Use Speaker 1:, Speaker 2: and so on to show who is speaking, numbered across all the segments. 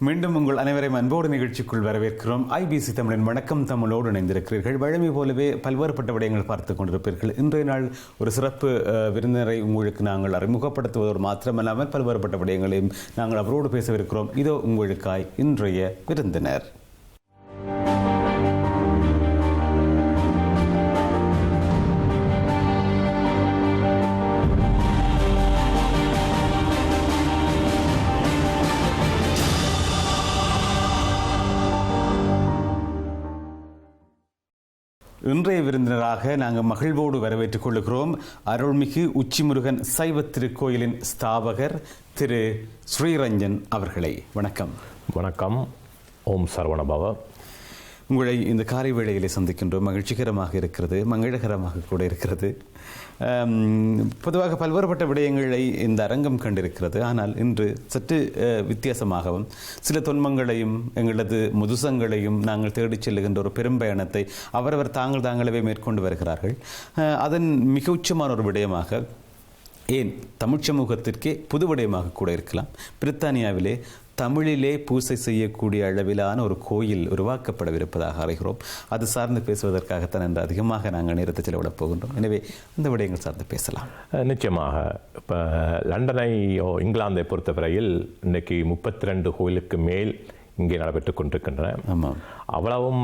Speaker 1: மீண்டும் உங்கள் அனைவரையும் அன்போடு நிகழ்ச்சிக்குள் வரவேற்கிறோம். ஐபிசி தமிழின் வணக்கம் தமிழோடு இணைந்திருக்கிறீர்கள். வழமை போலவே பல்வேறுபட்ட விடயங்கள் பார்த்துக் கொண்டிருப்பீர்கள். இன்றைய நாள் ஒரு சிறப்பு விருந்தினரை உங்களுக்கு நாங்கள் அறிமுகப்படுத்துவதோடு மாத்திரமல்லாமல் பல்வேறுபட்ட விடயங்களையும் நாங்கள் அவரோடு பேசவிருக்கிறோம். இதோ உங்களுக்காய் இன்றைய விருந்தினர். இன்றைய விருந்தினராக நாங்கள் மகிழ்வோடு வரவேற்றுக் கொள்கிறோம் அருள்மிகு உச்சிமுருகன் சைவ திருக்கோயிலின் ஸ்தாபகர் திரு ஸ்ரீரஞ்சன் அவர்களை. வணக்கம்.
Speaker 2: வணக்கம். ஓம் சரவணபவ.
Speaker 1: உங்களை இந்த காலை வேளையிலே சந்திக்கின்றோம். மகிழ்ச்சிகரமாக இருக்கிறது, மங்களகரமாக கூட இருக்கிறது. பொதுவாக பல்வேறுபட்ட விடயங்களை இந்த அரங்கம் கண்டிருக்கிறது. ஆனால் இன்று சற்று வித்தியாசமாகவும் சில தொன்மங்களையும் எங்களது முதுசங்களையும் நாங்கள் தேடிச் செல்லுகின்ற ஒரு பெரும்பயணத்தை அவரவர் தாங்களவே மேற்கொண்டு வருகிறார்கள். அதன் மிக உச்சமான ஒரு விடயமாக, ஏன் தமிழ் சமூகத்திற்கே புது விடயமாக கூட இருக்கலாம், பிரித்தானியாவிலே தமிழிலே பூசை செய்யக்கூடிய அளவிலான ஒரு கோயில் உருவாக்கப்படவிருப்பதாக அறிகிறோம். அது சார்ந்து பேசுவதற்காகத்தான் என்று அதிகமாக நாங்கள் நேரத்தை செலவிடப் போகின்றோம். எனவே அந்த விடயங்கள் சார்ந்து பேசலாம்.
Speaker 2: நிச்சயமாக. இப்போ லண்டனையோ இங்கிலாந்தை பொறுத்தவரையில் இன்றைக்கி 32 கோயிலுக்கு மேல் இங்கே நடைபெற்றுக் கொண்டிருக்கின்றன.
Speaker 1: ஆமாம்.
Speaker 2: அவ்வளவும்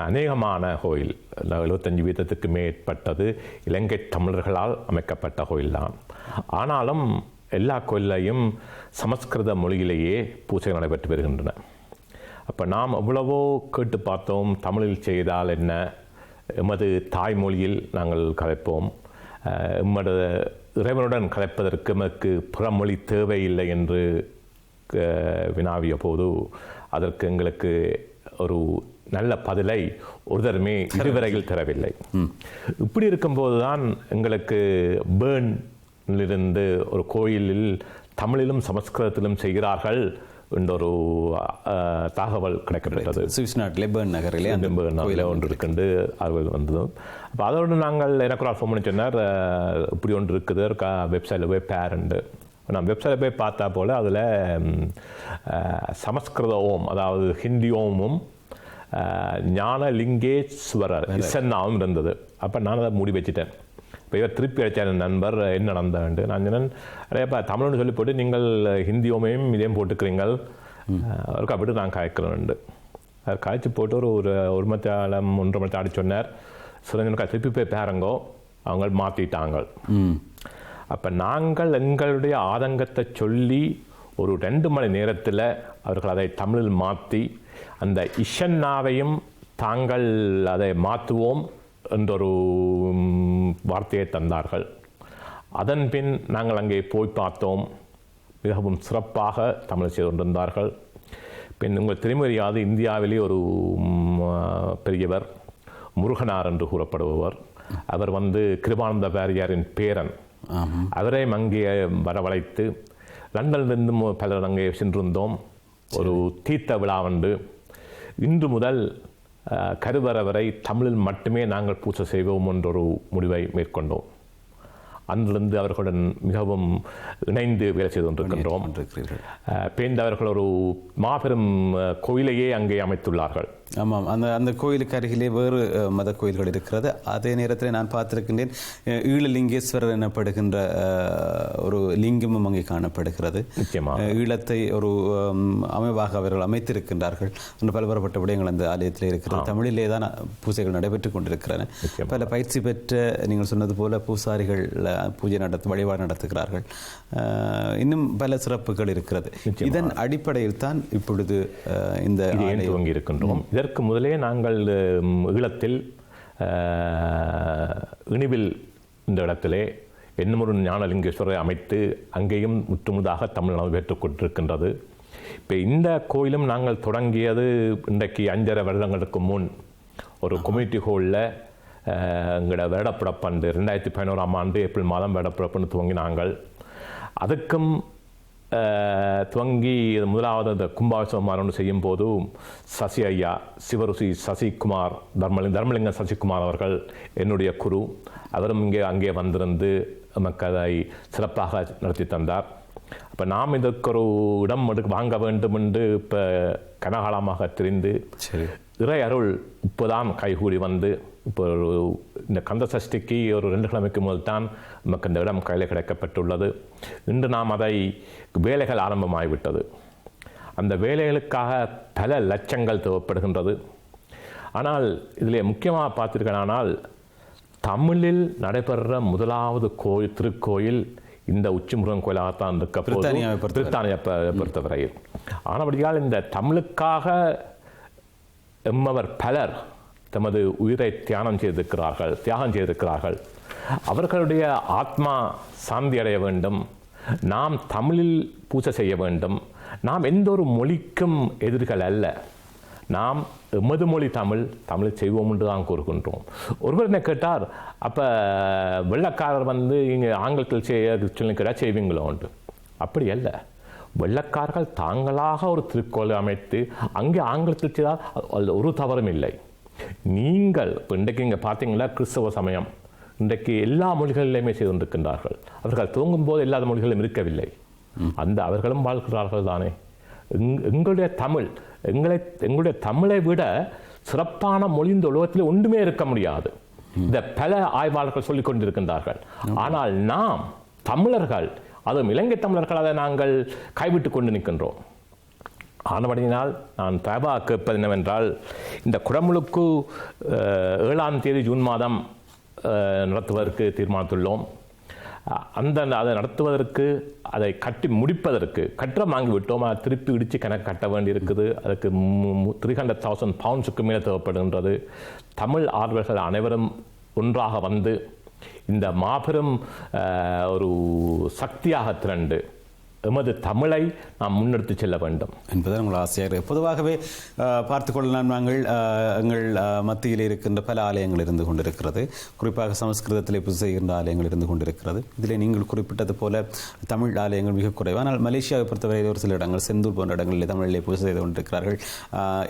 Speaker 2: அநேகமான கோயில், 75% மேற்பட்டது இலங்கை தமிழர்களால் அமைக்கப்பட்ட கோயில் தான். ஆனாலும் எல்லா கோயிலையும் சமஸ்கிருத மொழியிலேயே பூஜைகள் நடைபெற்று வருகின்றன. அப்போ நாம் எவ்வளவோ கேட்டு பார்த்தோம், தமிழில் செய்தால் என்ன, எமது தாய்மொழியில் நாங்கள் கதைப்போம், எம்மது இறைவனுடன் கதைப்பதற்கு எமக்கு புறமொழி தேவையில்லை என்று வினாவிய போது அதற்கு எங்களுக்கு ஒரு நல்ல பதிலை ஒருதருமே இதுவரையில் தரவில்லை. இப்படி இருக்கும்போது தான் எங்களுக்கு பேர்னிலிருந்து ஒரு கோயிலில் தமிழிலும் சமஸ்கிருதத்திலும் செய்கிறார்கள் என்ற ஒரு தகவல் கிடைக்கப்பட்டது.
Speaker 1: சுவிஸ் நாட்டிலே பேர்ன் நகரிலே
Speaker 2: ஒன்று இருக்குண்டு அறிவு வந்தது. அப்போ அதோடு நாங்கள் எனக்கு ஒரு ஃபோன் பண்ணி சொன்னார், இப்படி ஒன்று இருக்குது, வெப்சைட்டில் போய் பேரண்டு. நான் வெப்சைட்டில் போய் பார்த்தா போல் அதில் சமஸ்கிருத ஓம், அதாவது ஹிந்தி ஓமும் ஞானலிங்கேஸ்வரர் இசன்னாவும் இருந்தது. அப்போ நான் அதை மூடி வச்சுட்டேன். இப்போ இவர் திருப்பி அழைச்ச என் நண்பர் என்ன நடந்தாண்டு. நான் சொன்னேன், அடையப்பா தமிழ்னு சொல்லி போட்டு நீங்கள் ஹிந்தி ஓமையும் இதையும் போட்டுக்கிறீங்கள், அவருக்கு அப்படி நான் காய்க்கிறேன்ண்டு. அவர் காய்ச்சி போட்டு ஒரு மத்தியாலம் 1.5 மணி ஆடி சொன்னார், சுரஞ்சனுக்கா திருப்பி போய் பேரங்கோ, அவங்க மாற்றிட்டாங்க. அப்போ நாங்கள் எங்களுடைய ஆதங்கத்தை சொல்லி ஒரு 2 மணி நேரத்தில் அவர்கள் அதை தமிழில் மாற்றி அந்த இஷன்னாவையும் தாங்கள் அதை மாற்றுவோம் என்றொரு வார்த்தையை தந்தார்கள். அதன் பின் நாங்கள் அங்கே போய் பார்த்தோம். மிகவும் சிறப்பாக தமிழ் செய்து கொண்டிருந்தார்கள். பின் உங்கள் தெரிமறியாது இந்தியாவிலே ஒரு பெரியவர் முருகனார் என்று கூறப்படுபவர், அவர் கிருபானந்த வாரியாரின் பேரன். அவரை அங்கே வரவழைத்து லண்டனிலிருந்தும் பலர் அங்கே சென்றிருந்தோம். ஒரு தீர்த்த விழாவண்டு இன்று முதல் கருவறை தமிழில் மட்டுமே நாங்கள் பூஜை செய்வோம் என்றொரு முடிவை மேற்கொண்டோம். அன்றிலிருந்து அவர்களுடன் மிகவும் இணைந்து வேலை செய்து கொண்டிருக்கின்றோம். பேர்ந்தவர்கள் ஒரு மாபெரும் கோயிலையே அங்கே அமைத்துள்ளார்கள்.
Speaker 1: ஆமாம், அந்த கோயிலுக்கு அருகிலே வேறு மத கோயில்கள் இருக்கிறது. அதே நேரத்தில் நான் பார்த்திருக்கின்றேன், ஈழலிங்கேஸ்வரர் எனப்படுகின்ற ஒரு லிங்கமும் அங்கே காணப்படுகிறது. ஈழத்தை ஒரு அமைவாக அவர்கள் அமைத்திருக்கின்றார்கள். பல்வேறுபட்ட விடயங்கள் அந்த ஆலயத்தில் இருக்கிறது. தமிழிலே தான் பூஜைகள் நடைபெற்றுக் கொண்டிருக்கிறன. பல பயிற்சி பெற்ற, நீங்கள் சொன்னது போல பூசாரிகள் பூஜை வழிபாடு நடத்துகிறார்கள். இன்னும் பல சிறப்புகள் இருக்கிறது. இதன் அடிப்படையில் தான் இப்பொழுது இந்த
Speaker 2: துவங்கி இருக்கின்றோம். இதற்கு முதலே நாங்கள் ஈழத்தில் இனிவில் இந்த இடத்திலே என்னமொரு ஞானலிங்கேஸ்வரரை அமைத்து அங்கேயும் முற்றுமுதாக தமிழ் நடைபெற்றுக் கொண்டிருக்கின்றது. இப்போ இந்த கோயிலும் நாங்கள் தொடங்கியது இன்றைக்கு 5.5 வருடங்களுக்கு முன் ஒரு கம்யூனிட்டி ஹாலில் எங்களோட வருடப்பிறப்பண்டு 2011 ஆண்டு ஏப்ரல் மாதம் வருடப்பிறப்புன்னு துவங்கினாங்கள். அதுக்கும் துவங்கி முதலாவது அந்த கும்பாபிஷேகம் செய்யும் போது சசி ஐயா, சிவருசி சசிகுமார், தர்மலிங்க சசிகுமார் அவர்கள் என்னுடைய குரு. அவரும் அங்கே வந்திருந்து நமக்கு அதை சிறப்பாக நடத்தி தந்தார். அப்போ நாம் இதற்கு ஒரு இடம் வாங்க வேண்டும் என்று இப்போ கனகாலமாக தெரிந்து இறை அருள் இப்போதான் கைகூடி வந்து இப்போ இந்த கந்த சஷ்டிக்கு ஒரு 2 கிழமைக்கு முதல் தான் நமக்கு இந்த இடம் கையில் கிடைக்கப்பட்டுள்ளது. இன்று நாம் அதை வேலைகள் ஆரம்பமாகிவிட்டது. அந்த வேலைகளுக்காக பல லட்சங்கள் தேவைப்படுகின்றது. ஆனால் இதில் முக்கியமாக பார்த்தீர்களானால் தமிழில் நடைபெறுற முதலாவது திருக்கோயில் இந்த உச்சிமுருகன் கோயிலாகத்தான் இருக்க பிரித்தானியா பொறுத்தவரையில். ஆனபடியால் இந்த தமிழுக்காக எம்மவர் பலர் தமது உயிரை தியாகம் செய்திருக்கிறார்கள். அவர்களுடைய ஆத்மா சாந்தி அடைய வேண்டும். நாம் தமிழில் பூஜை செய்ய வேண்டும். நாம் எந்த ஒரு மொழிக்கும் எதிர்கள் அல்ல. நாம் எமது மொழி தமிழ் செய்வோம் என்று தான் கூறுகின்றோம். ஒருவர் என்ன கேட்டார், அப்போ வெள்ளக்காரர் வந்து இங்கே ஆங்கிலத்தில் சொல்லி செய்வீங்களோ உண்டு. அப்படி அல்ல. வெள்ளக்காரர்கள் தாங்களாக ஒரு திருக்கோளை அமைத்து அங்கே ஆங்கிலத்தில் செய்தால் அதில் ஒரு தவறும் இல்லை. நீங்கள் இப்போ இன்றைக்கு இங்கே பார்த்தீங்களா, கிறிஸ்தவ சமயம் இன்றைக்கு எல்லா மொழிகளிலுமே செய்து கொண்டிருக்கின்றார்கள். அவர்கள் தூங்கும் போது எல்லா மொழிகளும் இருக்கவில்லை. அவர்களும் வாழ்கிறார்கள் தானே. எங்களுடைய தமிழ் எங்களுடைய தமிழை விட சிறப்பான மொழி இந்த உலகத்தில் ஒன்றுமே இருக்க முடியாது. இந்த பல ஆய்வாளர்கள் சொல்லிக் கொண்டிருக்கின்றார்கள். ஆனால் நாம் தமிழர்கள், அதுவும் இலங்கை தமிழர்கள், அதை நாங்கள் கைவிட்டு கொண்டு நிற்கின்றோம். ஆனபடியினால் நான் தயவாக கேட்பது என்னவென்றால், இந்த குடமுழுக்கு 7ஆம் தேதி ஜூன் மாதம் நடத்துவதற்கு தீர்மானித்துள்ளோம். அதை நடத்துவதற்கு, அதை கட்டி முடிப்பதற்கு கட்டிடம் வாங்கி விட்டோம். அதை திருப்பி இடித்து கணக்கு கட்ட வேண்டி இருக்குது. அதுக்கு 300,000 பவுண்ட்ஸுக்கு மேலே தேவைப்படுகின்றது. தமிழ் ஆர்வலர்கள் அனைவரும் ஒன்றாக வந்து இந்த மாபெரும் ஒரு சக்தியாக திரண்டு எமது தமிழை நாம் முன்னெடுத்து செல்ல வேண்டும்
Speaker 1: என்பது உங்கள் ஆசையாக. பொதுவாகவே பார்த்துக்கொள்ளலாம், நாங்கள் எங்கள் மத்தியில் இருக்கின்ற பல ஆலயங்கள் இருந்து கொண்டிருக்கிறது. குறிப்பாக சமஸ்கிருதத்திலே பூஜை செய்கின்ற ஆலயங்கள் இருந்து கொண்டிருக்கிறது. இதில் நீங்கள் குறிப்பிட்டது போல தமிழ் ஆலயங்கள் மிக குறைவு. ஆனால் மலேசியாவை பொறுத்தவரையில் ஒரு சில இடங்கள், செந்தூர் போன்ற இடங்களில் தமிழிலே பூஜை செய்து கொண்டிருக்கிறார்கள்,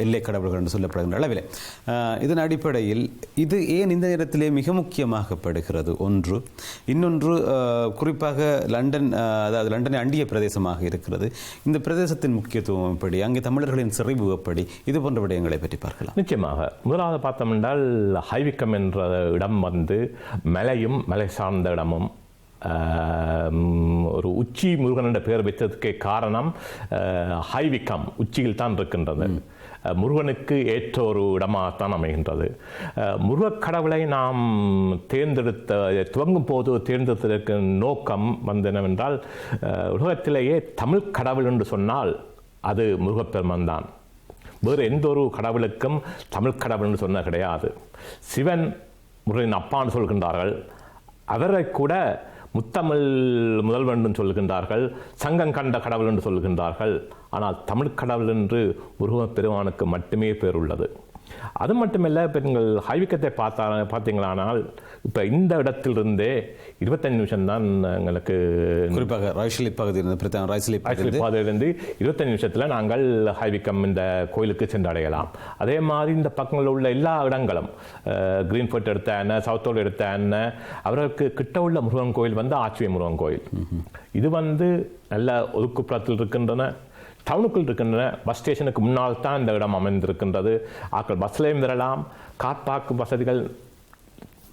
Speaker 1: எல்லை கடவுள்கள் என்று சொல்லப்படுகின்ற அளவில். இதன் அடிப்படையில் இது ஏன் இந்த நேரத்திலே மிக முக்கியமாகப்படுகிறது? ஒன்று. இன்னொன்று, குறிப்பாக லண்டன், அதாவது லண்டனை அண்டிய பிரதேசமாக இருக்கிறது. இந்த பிரதேசத்தின் முக்கியத்துவம் எப்படி, அங்கே தமிழர்களின் சிறைவு எப்படி, இது போன்ற விடயங்களை பற்றி பார்க்கலாம்.
Speaker 2: நிச்சயமாக. முதலாவது பார்த்தோம் என்றால், ஹைவிக்கம் என்ற இடம் வந்து மலையும் மலை சார்ந்த இடமும், ஒரு உச்சி முருகன் என்ற பெயர் வைத்ததுக்கு காரணம் ஹைவிக்கம் உச்சியில் தான் இருக்கின்றது. முருகனுக்கு ஏற்ற ஒரு இடமாகத்தான் அமைகின்றது. முருகக் கடவுளை நாம் துவங்கும் போது தேர்ந்தெடுத்ததற்கு நோக்கம் வந்து என்னவென்றால், உலகத்திலேயே தமிழ் கடவுள் என்று சொன்னால் அது முருகப்பெருமான் தான். வேறு எந்த ஒரு கடவுளுக்கும் தமிழ் கடவுள் என்று சொன்ன கிடையாது. சிவன் முருகன் அப்பான்னு சொல்கின்றார்கள். அவரை கூட முத்தமிழ் முதல்வன் என்று சொல்கின்றார்கள், சங்கம் கண்ட கடவுள் என்று சொல்கின்றார்கள். ஆனால் தமிழ் கடவுள் என்று முருகப் பெருமானுக்கு மட்டுமே பேர் உள்ளது. அது மட்டுமல்ல, இப்போ நீங்கள் ஹைவிக்கத்தை பார்த்தீங்களானால், இப்போ இந்த இடத்திலிருந்தே 25 நிமிஷம் தான் எங்களுக்கு,
Speaker 1: குறிப்பாக ராய்சிலி பகுதியிலிருந்து
Speaker 2: 25 நிமிஷத்தில் நாங்கள் ஹைவிக்கம் இந்த கோயிலுக்கு சென்றடையலாம். அதே மாதிரி இந்த பக்கங்களில் உள்ள எல்லா இடங்களும், கிரீன்ஃபோர்ட் எடுத்த என்ன, சவுத்தோடு எடுத்த என்ன, அவர்களுக்கு கிட்ட உள்ள முருகன் கோயில் வந்து ஆச்சுவை முருகன் கோயில். இது வந்து நல்ல ஒதுக்குப்புறத்தில் இருக்கின்றன, டவுனுக்குள் இருக்கின்றன. பஸ் ஸ்டேஷனுக்கு முன்னால் தான் இந்த இடம் அமைந்திருக்கின்றது. ஆக்கள் பஸ்லையும் வரலாம். கார் பார்க்கும் வசதிகள்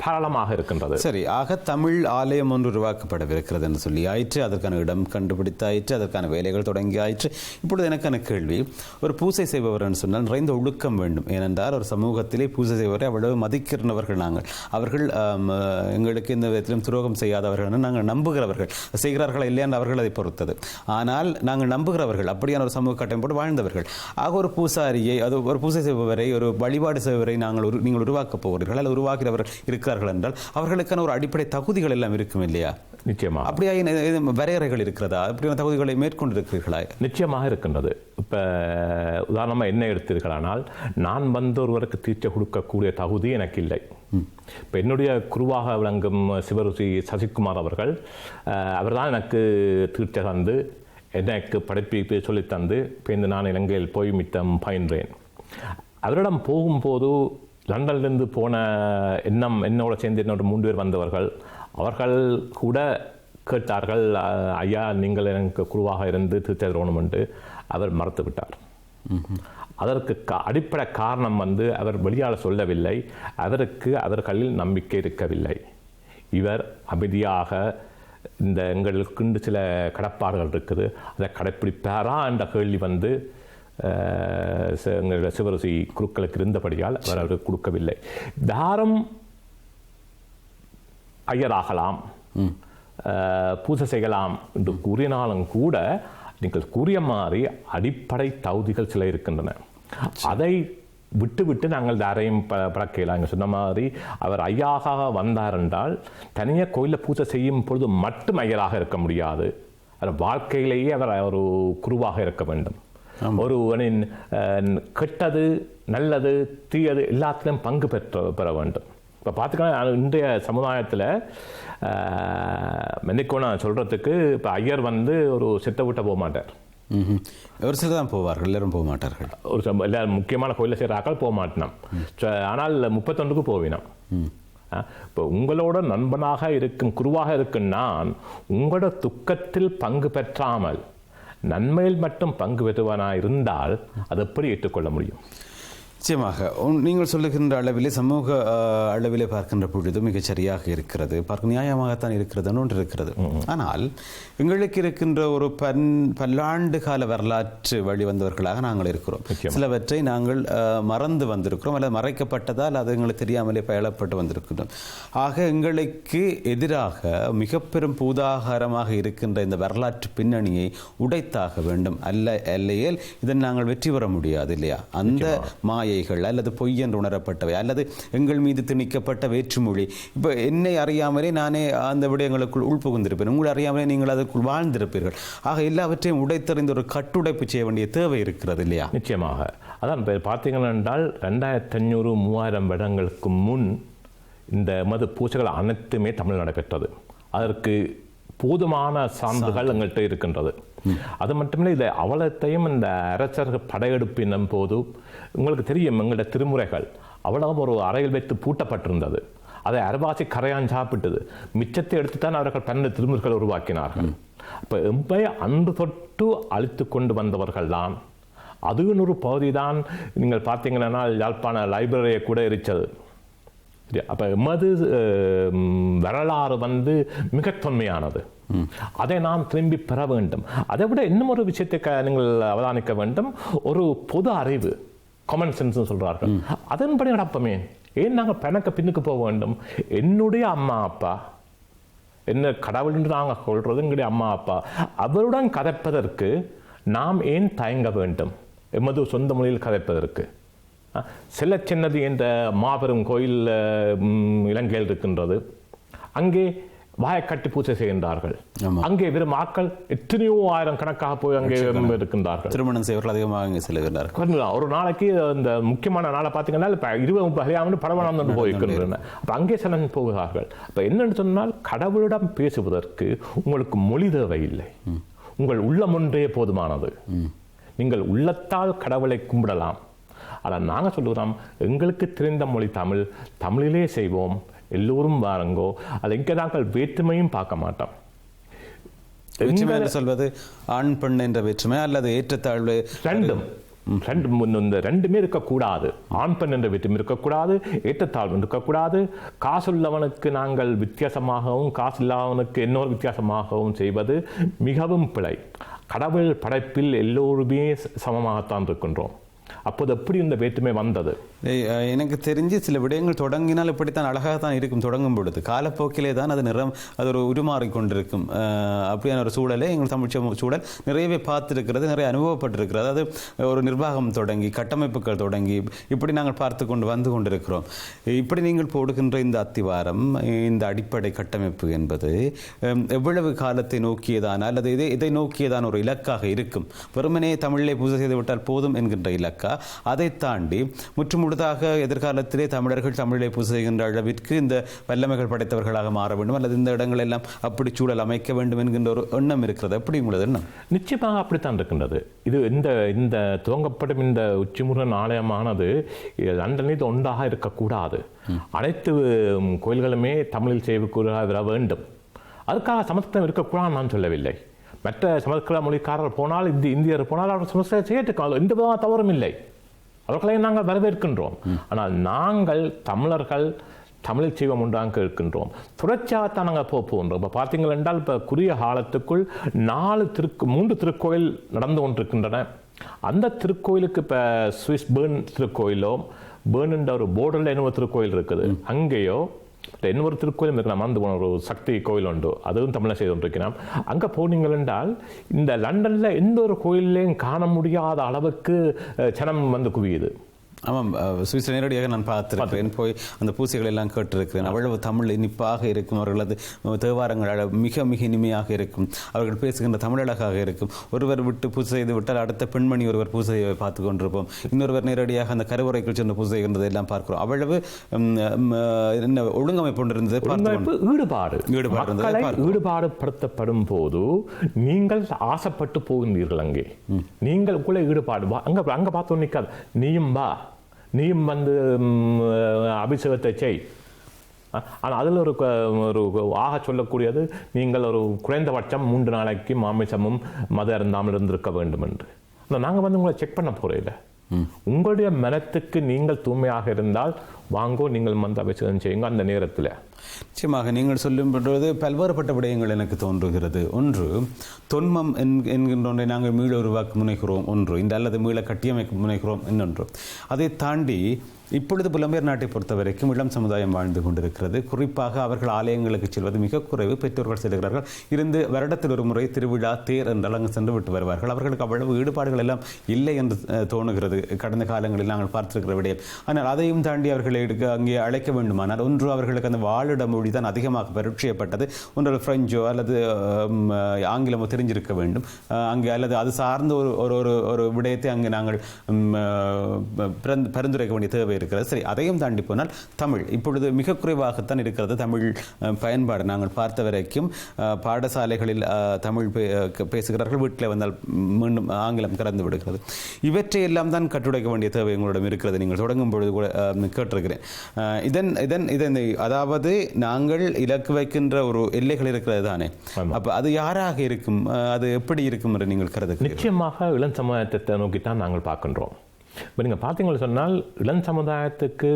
Speaker 2: தாராளமாக இருக்கின்றது.
Speaker 1: சரி, ஆக தமிழ் ஆலயம் ஒன்று உருவாக்கப்படவிருக்கிறது என்று சொல்லி ஆயிற்று, அதற்கான இடம் கண்டுபிடித்தாயிற்று, அதற்கான வேலைகள் தொடங்கி ஆயிற்று. இப்பொழுது எனக்கான கேள்வி, ஒரு பூஜை செய்பவர் என்று சொன்னால் நிறைந்த ஒழுக்கம் வேண்டும். ஏனென்றால் ஒரு சமூகத்திலே பூஜை செய்பவரை அவ்வளவு மதிக்கிறவர்கள் நாங்கள். அவர்கள் எங்களுக்கு இந்த விதத்திலும் துரோகம் செய்யாதவர்கள் என்று நாங்கள் நம்புகிறவர்கள். செய்கிறார்களா இல்லையா என்று அவர்கள் அதை பொறுத்தது. ஆனால் நாங்கள் நம்புகிறவர்கள், அப்படியான ஒரு சமூக கட்டம் போட்டு வாழ்ந்தவர்கள். ஆக ஒரு பூசாரியை, அது ஒரு பூஜை செய்பவரை, ஒரு வழிபாடு செய்பவரை நீங்கள் உருவாக்கப் போகிறீர்கள் அல்லது உருவாக்கிறவர்கள் இருக்கிறார்கள் என்றால் அவர்களுக்கான ஒரு அடிப்படை தகுதிகள் எல்லாம் இருக்கும் இல்லையா?
Speaker 2: நிச்சயமாக.
Speaker 1: அப்படியே வரையறைகள் இருக்கிறதா? அப்படியான தகுதிகளை மேற்கொண்டிருக்கிறீர்களா?
Speaker 2: நிச்சயமாக இருக்கின்றது. இப்போ உதாரணமாக என்ன எடுத்தீர்களானால், நான் ஒருவருக்கு தீர்ச்சை கொடுக்கக்கூடிய தகுதி எனக்கு இல்லை. இப்போ என்னுடைய குருவாக விளங்கும் சிவருசி சசிகுமார் அவர்கள் அவர்தான் எனக்கு தீர்த்த தந்து எனக்கு படிப்பு சொல்லித்தந்து இப்போ இந்த நான் இலங்கையில் போய் மித்தம் பயின்றேன். அவரிடம் போகும்போது லண்டன்லேருந்து போன என்னோட சேர்ந்து என்னோட 3 பேர் வந்தவர்கள் அவர்கள் கூட கேட்டார்கள், ஐயா நீங்கள் எனக்கு குருவாக இருந்து தீர்த்தம் என்று. அவர் மறுத்து விட்டார். அதற்கு அடிப்படை காரணம் அவர் வெளியால் சொல்லவில்லை, அவருக்கு அவர்களில் நம்பிக்கை இருக்கவில்லை. இவர் அமைதியாக இந்த எங்களுக்கு சில கடப்பாடுகள் இருக்குது, அதை கடைப்பிடிப்பாரா என்ற கேள்வி எங்களுடைய சிவருசி குருக்களுக்கு இருந்தபடியால் அவர் அவருக்கு கொடுக்கவில்லை. தாரம் ஐயராகலாம், பூஜை செய்யலாம் என்று கூறினாலும் கூட நீங்கள் கூறிய மாதிரி அடிப்படை தகுதிகள் சில இருக்கின்றன. அதை விட்டு நாங்கள் யாரையும் பழக்கலாம். சொன்ன மாதிரி அவர் ஐயாக வந்தார் என்றால் தனியாக கோயிலில் பூஜை செய்யும் பொழுது மட்டும் ஐயராக இருக்க முடியாது. அவர் வாழ்க்கையிலேயே அவர் ஒரு குருவாக இருக்க வேண்டும். ஒருவனின் கெட்டது நல்லது தீயது எல்லாத்திலும் பங்கு பெற வேண்டும். இப்போ பார்த்துக்கலாம், இன்றைய சமுதாயத்தில் மென்னிக்கோ நான் சொல்கிறதுக்கு இப்போ ஐயர் ஒரு செத்த விட்ட போக மாட்டார்.
Speaker 1: ஒரு சிலர் தான் போவார்கள், எல்லாரும் போக மாட்டார்கள்.
Speaker 2: எல்லாரும் முக்கியமான கோயிலில் செய்கிற ஆக்கள் போக மாட்டினோம். ஆனால் 31க்கு போவினோம். இப்போ உங்களோட நண்பனாக இருக்கும் குருவாக இருக்கும் நான் உங்களோட துக்கத்தில் பங்கு பெற்றாமல் நன்மையில் மட்டும் பங்கு பெறுவனாக இருந்தால் அதை எப்படி ஏற்றுக்கொள்ள முடியும்?
Speaker 1: நிச்சயமாக நீங்கள் சொல்லுகின்ற அளவிலே சமூக அளவிலே பார்க்கின்ற பொழுது மிகச் சரியாக இருக்கிறது, பார்க்க நியாயமாகத்தான் இருக்கிறதுன்னு ஒன்று இருக்கிறது. ஆனால் எங்களுக்கு இருக்கின்ற ஒரு பல்லாண்டு கால வரலாற்று வழி வந்தவர்களாக நாங்கள் இருக்கிறோம். சிலவற்றை நாங்கள் மறந்து வந்திருக்கிறோம், அல்லது மறைக்கப்பட்டதால் அது எங்களுக்கு தெரியாமலே பயணப்பட்டு வந்திருக்கிறோம். ஆக எங்களுக்கு எதிராக மிக பெரும் பூதாகாரமாக இருக்கின்ற இந்த வரலாற்று பின்னணியை உடைத்தாக வேண்டும். அல்லையேல் இதன் நாங்கள் வெற்றி பெற முடியாது இல்லையா? அந்த மாயைகள் அல்லது பொய் என்று உணரப்பட்டவை அல்லது எங்கள் மீது திணிக்கப்பட்ட வேற்றுமொழி, இப்போ என்னை அறியாமலே நானே அந்த விடயங்களுக்குள் உள்புகுந்திருப்பேன், உங்களை அறியாமலே நீங்கள் அதற்குள் வாழ்ந்திருப்பீர்கள். ஆக எல்லாவற்றையும் உடைத்தறிந்த ஒரு கட்டுடைப்பு செய்ய வேண்டிய தேவை இருக்கிறது இல்லையா?
Speaker 2: நிச்சயமாக. அதான் பார்த்தீங்கன்னா என்றால் 2500-3000 வருடங்களுக்கு முன் இந்த மது பூஜைகள் அனைத்துமே தமிழ் நடைபெற்றது. அதற்கு போதுமான சான்றுகள் எங்கள்கிட்ட இருக்கின்றது. அது மட்டுமில்லை, இதை அவலத்தையும் இந்த அரசர்கள் படையெடுப்பினும் போது உங்களுக்கு தெரியும், எங்களுடைய திருமுறைகள் அவ்வளவு ஒரு அறையில் வைத்து பூட்டப்பட்டிருந்தது. அதை அரவாசி கரையான் சாப்பிட்டது. மிச்சத்தை எடுத்துத்தான் அவர்கள் 12 திருமுறைகள் உருவாக்கினார்கள். இப்போ எம்பை அன்று தொட்டு அழித்து கொண்டு வந்தவர்கள் தான். அதுவும் ஒரு பகுதி தான். நீங்கள் பார்த்தீங்கன்னா யாழ்ப்பாண லைப்ரரியை கூட எரிச்சது. அப்போ எமது வரலாறு மிக தொன்மையானது. அதை நாம் திரும்பி பெற வேண்டும். அதை விட இன்னும் ஒரு விஷயத்தை நீங்கள் அவதானிக்க வேண்டும். ஒரு பொது அறிவு, காமன் சென்ஸ் சொல்றார்கள், அதன்படி நடப்பமே. ஏன் நாங்கள் பெணக்க பின்னுக்கு போக வேண்டும்? என்னுடைய அம்மா அப்பா என்ன கடவுள் என்று நாங்கள் சொல்றது எங்களுடைய அம்மா அப்பா, அவருடன் கதைப்பதற்கு நாம் ஏன் தயங்க வேண்டும்? எமது சொந்த மொழியில் கதைப்பதற்கு சில சின்னது என்ற மாபெரும் கோயில் இலங்கையில் இருக்கின்றது. அங்கே வாயக்கட்டி பூஜை செய்கின்றார்கள். அங்கே வெறும் ஆக்கள் எத்தனையோ ஆயிரம் கணக்காக போய் அங்கே இருக்கின்றார்கள்.
Speaker 1: திருமணம் செய்வர்கள் அதிகமாக அங்கே செல்கின்றார்கள்.
Speaker 2: ஒரு நாளைக்கு இந்த முக்கியமான நாளை பார்த்தீங்கன்னா இப்போ 20-30 பரவலாம் போயிருக்கின்றன. அப்போ அங்கே சில போகிறார்கள். அப்போ என்னன்னு சொன்னால், கடவுளிடம் பேசுவதற்கு உங்களுக்கு மொழி தேவையில்லை, உங்கள் உள்ளம் ஒன்றே போதுமானது. நீங்கள் உள்ளத்தால் கடவுளை கும்பிடலாம். ஆனால் நாங்கள் சொல்லுகிறோம், எங்களுக்கு தெரிந்த மொழி தமிழ், தமிழிலே செய்வோம், எல்லோரும் வாருங்கோ. அது எங்கே நாங்கள் வேற்றுமையும் பார்க்க மாட்டோம்.
Speaker 1: வேற்றுமை என்று சொல்வது ஆண் பெண் என்ற வேற்றுமை அல்லது ஏற்றத்தாழ்வு,
Speaker 2: ரெண்டுமே இருக்கக்கூடாது. ஆண் பெண் என்ற வேற்றுமை இருக்கக்கூடாது, ஏற்றத்தாழ்வு இருக்கக்கூடாது. காசுள்ளவனுக்கு நாங்கள் வித்தியாசமாகவும் காசு இல்லாதவனுக்கு இன்னொரு வித்தியாசமாகவும் செய்வது மிகவும் பிழை. கடவுள் படைப்பில் எல்லோருமே சமமாகத்தான் இருக்கின்றோம். அப்போது எப்படி இந்த வேற்றுமை வந்தது?
Speaker 1: எனக்கு தெரிஞ்சு சில விடயங்கள் தொடங்கினால் இப்படித்தான் அழகாகத்தான் இருக்கும். தொடங்கும் பொழுது காலப்போக்கிலே தான் அது அது ஒரு உருமாறி கொண்டிருக்கும். அப்படியான ஒரு சூழலை எங்கள் தமிழ் சூழல் நிறையவே பார்த்துருக்கிறது, நிறைய அனுபவப்பட்டிருக்கிறது. அது ஒரு நிர்வாகம் தொடங்கி கட்டமைப்புகள் தொடங்கி இப்படி நாங்கள் பார்த்து கொண்டு வந்து கொண்டிருக்கிறோம். இப்படி நீங்கள் போடுகின்ற இந்த அத்திவாரம், இந்த அடிப்படை கட்டமைப்பு என்பது எவ்வளவு காலத்தை நோக்கியதான அல்லது இதை நோக்கியதான ஒரு இலக்காக இருக்கும்? வெறுமனே தமிழிலே பூஜை செய்து விட்டால் போதும் என்கின்ற இலக்கா, இலக்கா? அதை தாண்டி முற்றுமுழுதாக எதிர்காலத்திலே தமிழர்கள் தமிழை பூசை செய்கின்ற அளவிற்கு இந்த வல்லமைகள் படைத்தவர்களாக மாற வேண்டும், அல்லது இந்த இடங்கள் எல்லாம் அப்படி சூழல் அமைக்க வேண்டும் என்கின்ற ஒரு எண்ணம் இருக்கிறது. எப்படி உங்களது எண்ணம்?
Speaker 2: நிச்சயமாக அப்படித்தான் இருக்கின்றது. இது இந்த துவங்கப்படும் இந்த உச்சிமுருகன் ஆலயமானது லண்டனில் இது ஒன்றாக இருக்கக்கூடாது. அனைத்து கோயில்களுமே தமிழில் செய்வக்கூட வர வேண்டும். அதுக்காக சமஸ்கிருதம் இருக்கக்கூடாது நான் சொல்லவில்லை. மற்ற சமஸ்கிருத மொழிக்காரர் போனால், இந்தியர் போனால் அவர் சமஸ்கிருதம் செய்யட்டுக்காக எந்த விதமான தவறும் இல்லை. அவர்களையும் நாங்கள் வரவேற்கின்றோம். ஆனால் நாங்கள் தமிழர்கள் தமிழ் செய்வம் ஒன்றாக இருக்கின்றோம். தொடர்ச்சியாகத்தான் நாங்கள் போகின்றோம். இப்போ பார்த்தீங்கள் என்றால் இப்போ குறுகிய காலத்துக்குள் 3 திருக்கோயில் நடந்து கொண்டிருக்கின்றன. அந்த திருக்கோயிலுக்கு இப்போ சுவிஸ் பேர்ன் திருக்கோயிலோ, பேர்ன் என்ற ஒரு போர்டரில் இன்னொரு திருக்கோயில் இருக்குது, அங்கேயோ இன்னொரு திருக்கோயிலும் இருக்கலாம், அந்த ஒரு சக்தி கோயில் உண்டு, அதுவும் தமிழில் செய்து கொண்டிருக்கிறோம். அங்கே போனீங்கள் என்றால் இந்த லண்டனில் எந்த ஒரு கோயிலையும் காண முடியாத அளவுக்கு ஜனம் வந்து குவியுது.
Speaker 1: ஆமாம், சுவிஸ் நேரடியாக நான் பார்த்திருக்கிறேன், போய் அந்த பூசைகள் எல்லாம் கேட்டிருக்கிறேன். அவ்வளவு தமிழ் இனிப்பாக இருக்கும், அவர்களது தேவாரங்கள் மிக மிக இனிமையாக இருக்கும், அவர்கள் பேசுகின்ற தமிழ் அழகாக இருக்கும். ஒருவர் விட்டு பூசை செய்து விட்டால் அடுத்த பெண்மணி ஒருவர் பூசையை பார்த்து கொண்டிருப்போம், இன்னொருவர் நேரடியாக அந்த கருவறைக்குள் சென்று பூசை செய்கின்றதை எல்லாம் பார்க்கிறோம். அவ்வளவு ஒழுங்கமைப்பு கொண்டிருந்தது,
Speaker 2: ஈடுபாடுபடுத்தப்படும் போது நீங்கள் ஆசைப்பட்டு போகின்றீர்கள். அங்கே நீங்கள் கூட ஈடுபாடு அங்க பார்த்தோம் நிற்காது, நீயும் வந்து அபிஷேகத்தை செய். ஆனால் அதில் ஒரு ஆக சொல்லக்கூடியது, நீங்கள் ஒரு குறைந்தபட்சம் 3 நாளைக்கு மாமிசமும் மத அருந்தாமல் இருந்திருக்க வேண்டும் என்று. நாங்கள் வந்து உங்களை செக் பண்ண போகிறதில்லை. உங்களுடைய மனத்துக்கு நீங்கள் தூய்மையாக இருந்தால் வாங்கோ, நீங்கள் வந்து அபிஷேகம் செய்யுங்க. அந்த நேரத்தில்
Speaker 1: நிச்சயமாக நீங்கள் சொல்லும் பொழுது பல்வேறுபட்ட விடயங்கள் எனக்கு தோன்றுகிறது. ஒன்று, தொன்மம் என்கின்ற ஒன்றை நாங்கள் மீள உருவாக்க முனைகிறோம் ஒன்று, இந்த அல்லது மீள கட்டியமைக்க முனைகிறோம் இன்னொன்று. அதை தாண்டி இப்பொழுது புலம்பெயர் நாட்டை பொறுத்த வரைக்கும் இளம் சமுதாயம் வாழ்ந்து கொண்டிருக்கிறது. குறிப்பாக அவர்கள் ஆலயங்களுக்கு செல்வது மிக குறைவு. பெற்றோர்கள் செல்கிறார்கள், இருந்து வருடத்தில் ஒரு முறை திருவிழா தேர் என்றால் அங்கு சென்று விட்டு வருவார்கள். அவர்களுக்கு அவ்வளவு ஈடுபாடுகள் எல்லாம் இல்லை என்று தோணுகிறது கடந்த காலங்களில் நாங்கள் பார்த்திருக்கிற விடயம். ஆனால் அதையும் தாண்டி அவர்களை அங்கே அழைக்க வேண்டுமானால் ஒன்று அவர்களுக்கு அந்த வாழிட மொழி தான் அதிகமாக பரிட்சயப்பட்டது. ஒன்று பிரெஞ்சோ அல்லது ஆங்கிலமோ தெரிஞ்சிருக்க வேண்டும் அங்கே, அல்லது அது சார்ந்த ஒரு விடயத்தை அங்கே நாங்கள் பரிந்துரைக்க வேண்டிய தேவை இருக்கிறது. சரி, அதையும் தாண்டி போனால் தமிழ் இப்பொழுது மிக குறைவாகத்தான் இருக்கிறது. தமிழ் பயன்பாடு நாங்கள் பார்த்த வரைக்கும் பாடசாலைகளில் தமிழ் பேசுகிறார்கள், வீட்டில் வந்தால் மீண்டும் ஆங்கிலம் கலந்து விடுகிறது. இவற்றை எல்லாம் தான் கட்டுடைக்க வேண்டிய தேவை எங்களிடம் இருக்கிறது. நீங்கள் தொடங்கும் பொழுது கூட கேட்டிருக்கிறேன். இதன் அதாவது நாங்கள் இலக்கு வைக்கின்ற ஒரு எல்லைகள் இருக்கிறது தானே, அப்ப அது யாராக இருக்கும், அது எப்படி இருக்கும் என்று நீங்கள் கருதுகிறீர்கள்?
Speaker 2: நிச்சயமாக இளம் சமுதாயத்தை நோக்கித்தான் நாங்கள் பார்க்கின்றோம். இப்போ நீங்கள் பார்த்தீங்கன்னு சொன்னால் இளம் சமுதாயத்துக்கு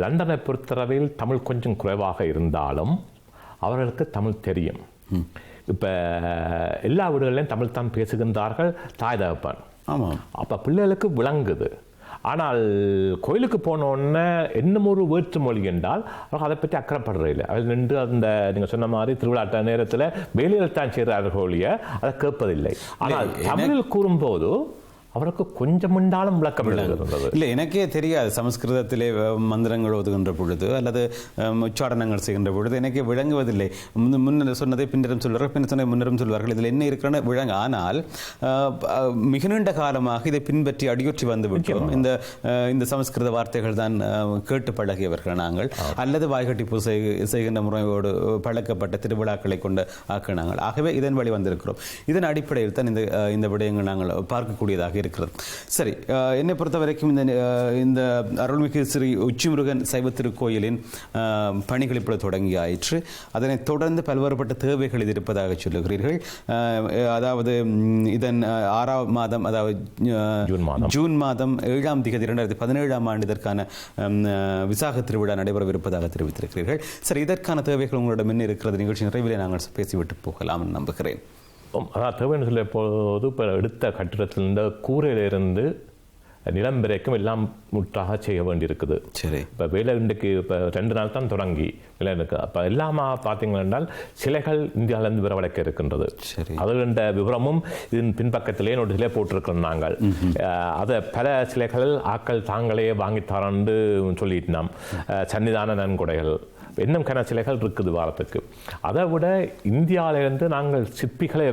Speaker 2: லண்டனை பொறுத்தளவில் தமிழ் கொஞ்சம் குறைவாக இருந்தாலும் அவர்களுக்கு தமிழ் தெரியும். இப்போ எல்லா வீடுகளிலும் தமிழ் தான் பேசுகின்றார்கள், தாய் தகப்பன்.
Speaker 1: ஆமாம்,
Speaker 2: அப்போ பிள்ளைகளுக்கு விளங்குது. ஆனால் கோயிலுக்கு போனோடனே இன்னும் ஒரு வேற்று மொழி என்றால் அவர்கள் அதை பற்றி அக்கறைப்படுறதில்லை. அதில் நின்று அந்த நீங்கள் சொன்ன மாதிரி திருவிழாட்ட நேரத்தில் வேலையில் தான் செய்கிறார்கள் ஒழிய அதை கேட்பதில்லை. ஆனால் தமிழில் கூறும்போது அவருக்கு கொஞ்சம் உண்டாலும் விளக்கம்
Speaker 1: இல்லை. எனக்கே தெரியாது சமஸ்கிருதத்திலே மந்திரங்கள் ஓதுகின்ற பொழுது அல்லது உச்சாரணங்கள் செய்கின்ற பொழுது எனக்கே விளங்குவதில்லை. முன்னர் சொன்னதை பின்னரும் சொல்வார்கள், பின்னர் சொன்னதை முன்னரும் சொல்வார்கள், இதில் என்ன இருக்கிறன்னு விளங்க. ஆனால் மிக நீண்ட காலமாக இதை பின்பற்றி அடியொற்றி வந்து விட்டோம். இந்த சமஸ்கிருத வார்த்தைகள் தான் கேட்டு பழகியவர்கள் நாங்கள், அல்லது வாய்கட்டி பூசை செய்கின்ற முறையோடு பழக்கப்பட்ட திருவிழாக்களை கொண்டு ஆக்கினாங்கள். ஆகவே இதன் வழி வந்திருக்கிறோம். இதன் அடிப்படையில் தான் இந்த விடயங்கள் நாங்கள் பார்க்கக்கூடியதாக இருக்கிறது. சரி, என்னை பொறுத்த வரைக்கும் இந்த அருள்மிகு ஸ்ரீ உச்சிமுருகன் சைவ திருக்கோயிலின் பணிகள் இப்பொழுது தொடங்கி ஆயிற்று. அதனைத் தொடர்ந்து பல்வேறுபட்ட தேவைகள் இது இருப்பதாக சொல்லுகிறீர்கள். அதாவது இதன் 6ஆம் மாதம், அதாவது ஜூன் மாதம் 7ஆம் தேதி 2017ஆம் ஆண்டு இதற்கான விசாக திருவிழா நடைபெறவிருப்பதாக தெரிவித்திருக்கிறீர்கள். சரி, இதற்கான தேவைகள் உங்களிடம் என்ன இருக்கிறது? நிகழ்ச்சி நிறைவிலே நாங்கள் பேசிவிட்டு போகலாம் என்று நம்புகிறேன்.
Speaker 2: அதான் தேவைன்னு சொல்ல போது இப்போ எடுத்த கட்டிடத்திலிருந்து கூரையிலிருந்து நிலம் வரைக்கும் எல்லாம் முற்றாக செய்ய வேண்டியிருக்குது.
Speaker 1: சரி,
Speaker 2: இப்போ வேலை இன்றைக்கு இப்போ 2 நாள் தான் தொடங்கி வேலை இருக்குது. அப்போ எல்லாமா பார்த்தீங்கன்னா சிலைகள் இந்தியாவிலேருந்து வரவழைக்க இருக்கின்றது.
Speaker 1: சரி,
Speaker 2: அதில் இந்த விவரமும் இதன் பின்பக்கத்திலே நோட்டீஸிலே போட்டிருக்கிறோம் நாங்கள். அதை பல சிலைகள் ஆக்கள் தாங்களே வாங்கித்தாரன்னு சொல்லிட்டு நாம் சன்னிதான நன்கொடைகள் இன்னும் கன சிலைகள் இருக்குது வாரத்துக்கு. அதை விட இந்தியாவிலிருந்து நாங்கள் சிற்பிகளை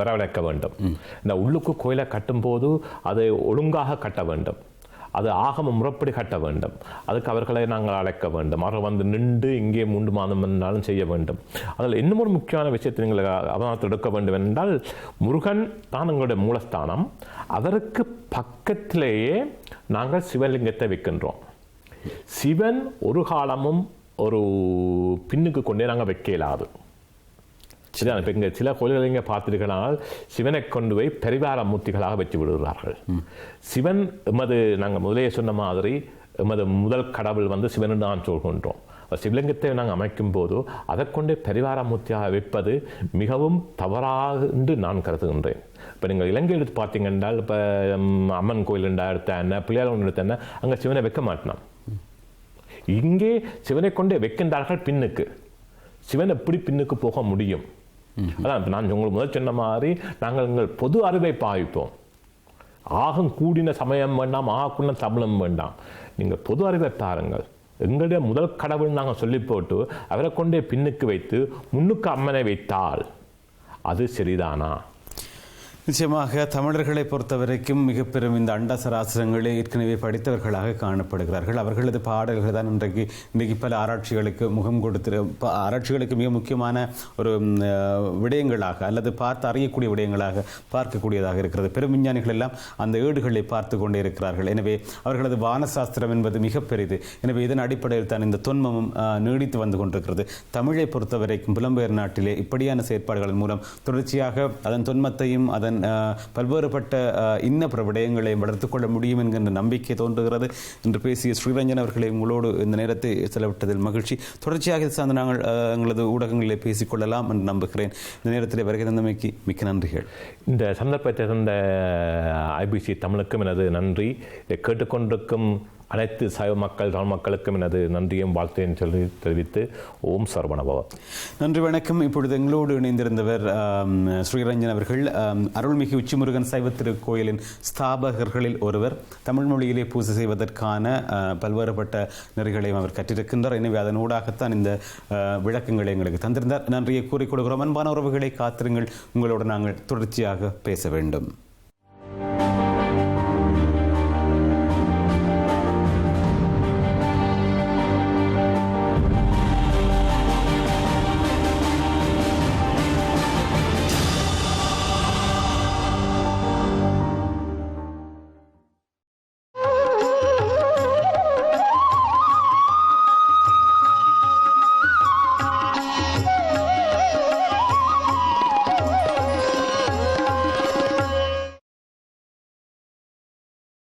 Speaker 2: வரவழைக்க வேண்டும். இந்த உள்ளுக்கு கோயிலை கட்டும்போது அதை ஒழுங்காக கட்ட வேண்டும், அது ஆகம முறைப்படி கட்ட வேண்டும். அதுக்கு அவர்களை நாங்கள் அழைக்க வேண்டும், அவர்கள் வந்து நின்று இங்கே 3 மாதம் என்றாலும் செய்ய வேண்டும். அதில் இன்னும் ஒரு முக்கியமான விஷயத்தை நீங்கள் அவதானத்தில் எடுக்க வேண்டும் என்றால், முருகன் தான் எங்களுடைய மூலஸ்தானம். அதற்கு பக்கத்திலேயே நாங்கள் சிவலிங்கத்தை வைக்கின்றோம். சிவன் ஒரு காலமும் ஒரு பின்னுக்கு கொண்டே நாங்கள் வைக்க இயலாது. சரிதான். இப்போ இங்கே சில கோயில்களை இங்கே பார்த்துருக்கனால் சிவனை கொண்டு போய் பரிவார மூர்த்திகளாக வச்சு விடுகிறார்கள். சிவன் நாங்கள் முதலே சொன்ன மாதிரி எமது முதல் கடவுள் வந்து சிவன் தான் சொல்கின்றோம். சிவலிங்கத்தை நாங்கள் அமைக்கும் போது அதை கொண்டே பரிவார மூர்த்தியாக வைப்பது மிகவும் தவறாக என்று நான் கருதுகின்றேன். இப்போ நீங்கள் இலங்கை எடுத்து பார்த்தீங்கன்னா, இப்போ அம்மன் கோயில் எடுத்த என்ன, பிள்ளையார் எடுத்த என்ன, அங்கே சிவனை வைக்க மாட்டோம். இங்கே சிவனை கொண்டே வைக்கின்றார்கள் பின்னுக்கு. சிவன் எப்படி பின்னுக்கு போக முடியும்? அதான் நான் உங்களுக்கு முதல் சொன்ன மாதிரி நாங்கள் எங்கள் பொது அறிவை பாவிப்போம். ஆகம் கூடின சமயம் வேண்டாம், ஆகக்கூட தமிழும் வேண்டாம். நீங்கள் பொது அறிவை பாருங்கள். எங்களுடைய முதல் கடவுள் நாங்கள் சொல்லி போட்டு அவரை கொண்டே பின்னுக்கு வைத்து முன்னுக்கு அம்மனை வைத்தால் அது சரிதானா?
Speaker 1: நிச்சயமாக தமிழர்களை பொறுத்தவரைக்கும் மிக பெரும் இந்த அண்டசராசரங்களை ஏற்கனவே படித்தவர்களாக காணப்படுகிறார்கள். அவர்களது பாடல்கள் தான் இன்றைக்கு பல ஆராய்ச்சிகளுக்கு முகம் ஆராய்ச்சிகளுக்கு மிக முக்கியமான ஒரு விடயங்களாக அல்லது பார்த்து அறியக்கூடிய விடயங்களாக பார்க்கக்கூடியதாக இருக்கிறது. பெரும் விஞ்ஞானிகள் எல்லாம் அந்த ஏடுகளை பார்த்து கொண்டே இருக்கிறார்கள். எனவே அவர்களது வானசாஸ்திரம் என்பது மிக பெரிது. எனவே இதன் அடிப்படையில் தான் இந்த தொன்மமும் நீடித்து வந்து கொண்டிருக்கிறது. தமிழை பொறுத்தவரைக்கும் புலம்பெயர் நாட்டிலே இப்படியான செயற்பாடுகளின் மூலம் தொடர்ச்சியாக அதன் தொன்மத்தையும் அதன் பல்வேறுபட்ட இன்ன பிற விடயங்களை வளர்த்துக் கொள்ள முடியும் என்கின்ற நம்பிக்கை தோன்றுகிறது. என்று பேசிய ஸ்ரீரஞ்சன் அவர்களை உங்களோடு இந்த நேரத்தை செலவிட்டதில் மகிழ்ச்சி. தொடர்ச்சியாக சார்ந்து நாங்கள் எங்களது ஊடகங்களிலே பேசிக்கொள்ளலாம் என்று நம்புகிறேன். இந்த நேரத்தில் வருகை தந்தமைக்கு மிக்க நன்றிகள்.
Speaker 2: இந்த சந்தர்ப்பத்தை தந்த ஐபிசி தமிழுக்கும் எனது நன்றி. இதை கேட்டுக்கொண்டிருக்கும் அனைத்து சைவ மக்கள் தமிழ் மக்களுக்கும் எனது நன்றியும் வாழ்த்தையும் சொல்லி தெரிவித்து ஓம் சரவணபவ.
Speaker 1: நன்றி, வணக்கம். இப்பொழுது எங்களோடு இணைந்திருந்தவர் ஸ்ரீரஞ்சன் அவர்கள். அருள்மிகு உச்சிமுருகன் சைவ திருக்கோயிலின் ஸ்தாபகர்களில் ஒருவர். தமிழ் மொழியிலே பூஜை செய்வதற்கான பல்வேறுபட்ட நெறிகளையும் அவர் கற்றிருக்கின்றார். எனவே அதன் ஊடாகத்தான் இந்த விளக்கங்களை எங்களுக்கு தந்திருந்தார். நன்றியை கூறிக்கொள்கிறோம். அன்பான உறவுகளை காத்திருங்கள். உங்களோடு நாங்கள் தொடர்ச்சியாக பேச வேண்டும்.